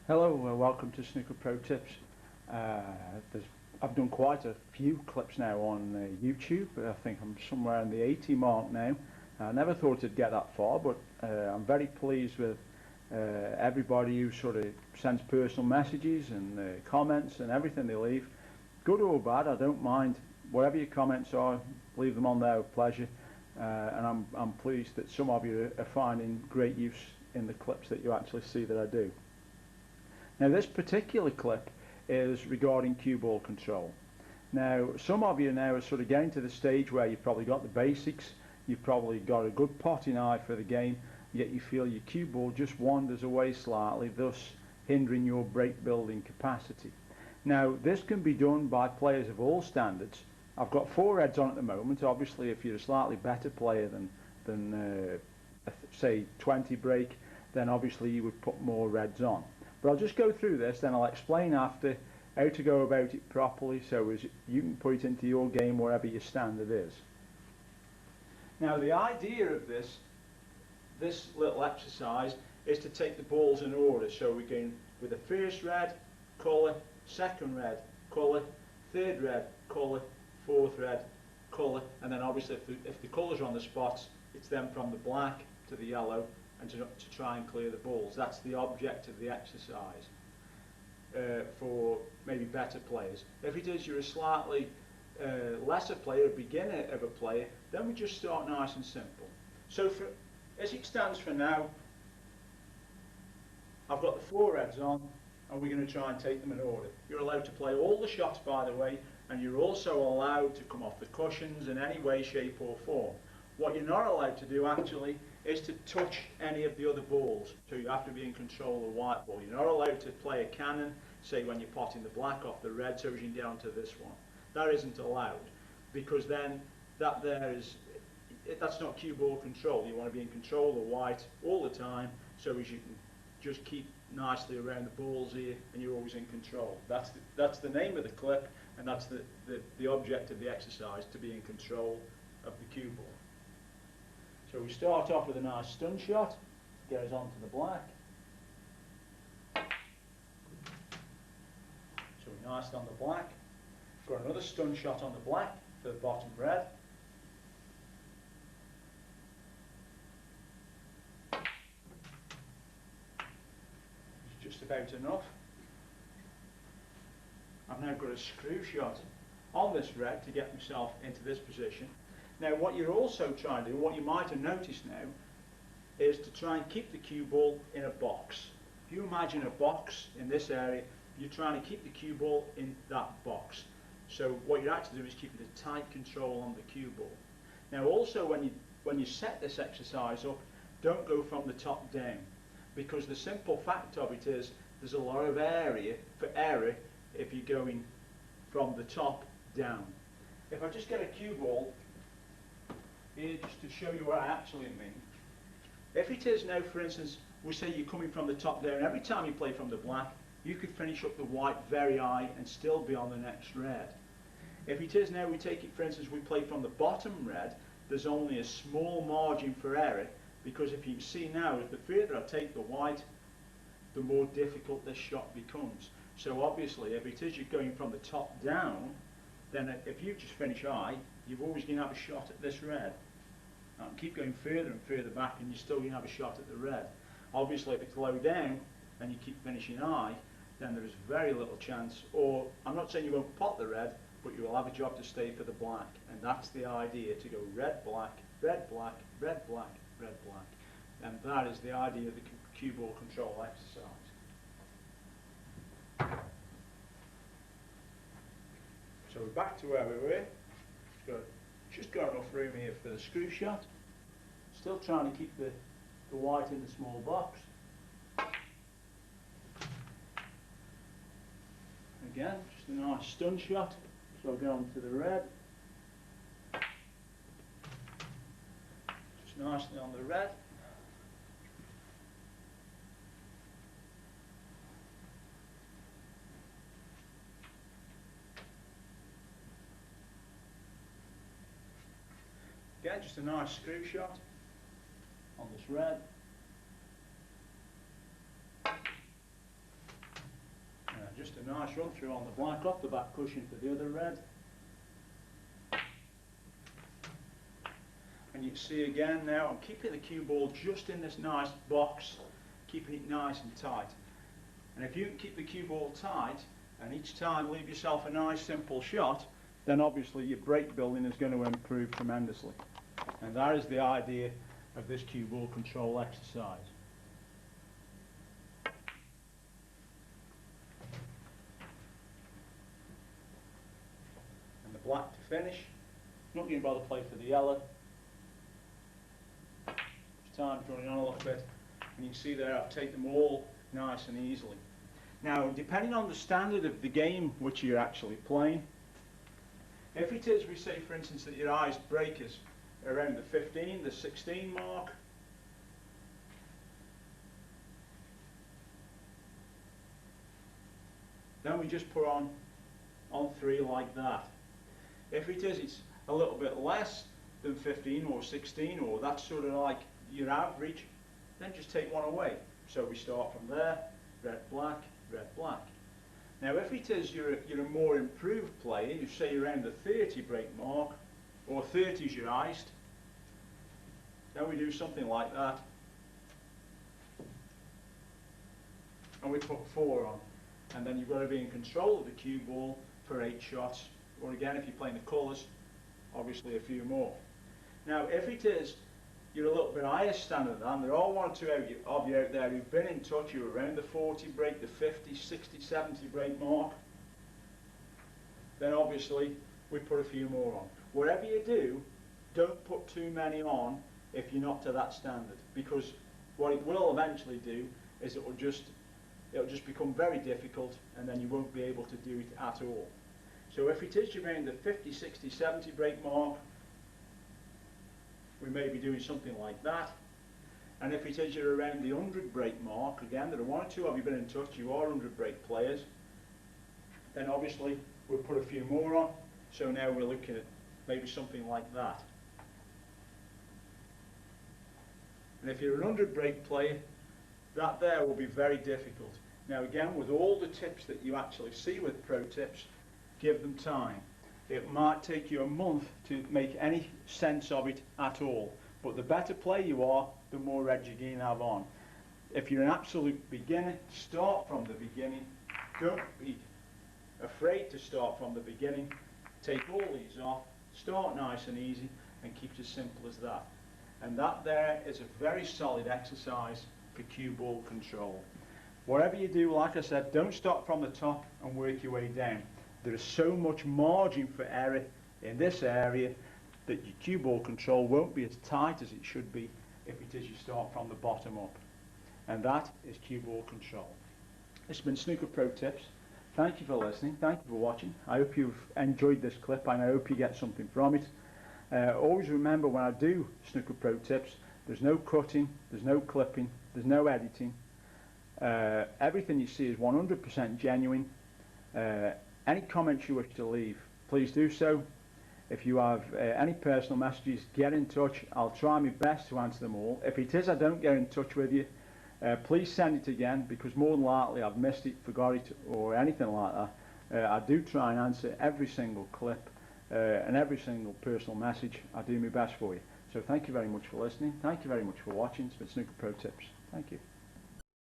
Hello, welcome to Snooker Pro Tips. Uh, I've done quite a few clips now on YouTube. I think I'm somewhere in the 80 mark now. I never thought I'd get that far, but I'm very pleased with everybody who sort of sends personal messages and comments and everything they leave. Good or bad, I don't mind. Whatever your comments are, leave them on there with pleasure. And I'm pleased that some of you are finding great use in the clips that you actually see that I do. Now this particular clip is regarding cue ball control. Now some of you now are sort of getting to the stage where you've probably got the basics, you've probably got a good potting eye for the game, yet you feel your cue ball just wanders away slightly, thus hindering your break building capacity. Now this can be done by players of all standards. I've got 4 reds on at the moment. Obviously if you're a slightly better player than say 20 break, then obviously you would put more reds on. But I'll just go through this, then I'll explain after how to go about it properly so as you can put it into your game wherever your standard is. Now the idea of this little exercise is to take the balls in order. So we go with the first red, colour, second red, colour, third red, colour, fourth red, colour, and then obviously if the colours are on the spots, it's then from the black to the yellow and to try and clear the balls. That's the object of the exercise for maybe better players. If it is you're a slightly lesser player, a beginner of a player, then we just start nice and simple. So as it stands for now, I've got the 4 reds on and we're going to try and take them in order. You're allowed to play all the shots, by the way, and you're also allowed to come off the cushions in any way, shape or form. What you're not allowed to do actually is to touch any of the other balls, so you have to be in control of the white ball. You're not allowed to play a cannon, say when you're potting the black off the red, so as you down to this one. That isn't allowed, because then that's not cue ball control. You want to be in control of the white all the time, so as you can just keep nicely around the balls here and you're always in control. That's the name of the clip, and that's the object of the exercise, to be in control of the cue ball. So we start off with a nice stun shot, get us onto the black. So we're nice on the black. Got another stun shot on the black for the bottom red. It's just about enough. I've now got a screw shot on this red to get myself into this position. Now what you're also trying to do, what you might have noticed now, is to try and keep the cue ball in a box. If you imagine a box in this area, you're trying to keep the cue ball in that box. So what you're actually doing is keeping a tight control on the cue ball. Now also when you set this exercise up, don't go from the top down, because the simple fact of it is there's a lot of area for error if you're going from the top down. If I just get a cue ball here just to show you what I actually mean. If it is now, for instance, we say you're coming from the top down, every time you play from the black, you could finish up the white very high and still be on the next red. If it is now, we take it, for instance, we play from the bottom red, there's only a small margin for error, because if you can see now, the further I take the white, the more difficult this shot becomes. So obviously, if it is you're going from the top down, then if you just finish high, you're always going to have a shot at this red. Now keep going further and further back and you're still going to have a shot at the red. Obviously if it's low down and you keep finishing high, then there is very little chance, or I'm not saying you won't pot the red, but you will have a job to stay for the black. And that's the idea, to go red, black, red, black, red, black, red, black. And that is the idea of the cue ball control exercise. So we're back to where we were. Just got enough room here for the screw shot. Still trying to keep the white in the small box. Again, just a nice stun shot. So I'll go on to the red. Just nicely on the red. Again, just a nice screw shot on this red. a nice run through on the black off the back cushion for the other red. And you can see again now, I'm keeping the cue ball just in this nice box, keeping it nice and tight. And if you can keep the cue ball tight, and each time leave yourself a nice simple shot, then obviously your break building is going to improve tremendously. And that is the idea of this cue ball control exercise. And the black to finish. Not going to bother play for the yellow. Time's running on a little bit, and you can see there I've taken them all nice and easily. Now, depending on the standard of the game which you're actually playing, if it is, we say for instance that your ice break is around the 15, the 16 mark, then we just put on 3 like that. If it is, it's a little bit less than 15 or 16, or that's sort of like your average, then just take one away. So we start from there, red, black, red, black. Now if it is you're a more improved player, you say around the 30 break mark, or 30 is your iced, then we do something like that. And we put 4 on. And then you've got to be in control of the cue ball for 8 shots. Or again, if you're playing the colours, obviously a few more. Now if it is you're a little bit higher standard than, there are 1 or 2 of you out there who've been in touch, you're around the 40 break, the 50, 60, 70 break mark, then obviously we put a few more on. Whatever you do, don't put too many on if you're not to that standard, because what it will eventually do is it'll just become very difficult, and then you won't be able to do it at all. So if it is you're around the 50, 60, 70 break mark, we may be doing something like that. And if it is you're around the 100 break mark, again, there are 1 or 2 of you been in touch, you are 100 break players, then obviously we'll put a few more on. So now we're looking at maybe something like that. And if you're an 100 break player, that there will be very difficult. Now again, with all the tips that you actually see with pro tips, give them time. It might take you a month to make any sense of it at all. But the better player you are, the more red you're going to have on. If you're an absolute beginner, start from the beginning. Don't be afraid to start from the beginning. Take all these off, start nice and easy, and keep it as simple as that. And that there is a very solid exercise for cue ball control. Whatever you do, like I said, don't start from the top and work your way down. There is so much margin for error in this area that your cue ball control won't be as tight as it should be if it is you start from the bottom up. And that is cue ball control. This has been Snooker Pro Tips. Thank you for listening. Thank you for watching. I hope you've enjoyed this clip, and I hope you get something from it. Always remember, when I do Snooker Pro Tips, there's no cutting, there's no clipping, there's no editing. Everything you see is 100% genuine. Any comments you wish to leave, please do so. If you have any personal messages, get in touch. I'll try my best to answer them all. If it is I don't get in touch with you, please send it again, because more than likely I've missed it, forgot it, or anything like that. I do try and answer every single clip and every single personal message. I do my best for you. So thank you very much for listening. Thank you very much for watching. It's been Snooker Pro Tips. Thank you.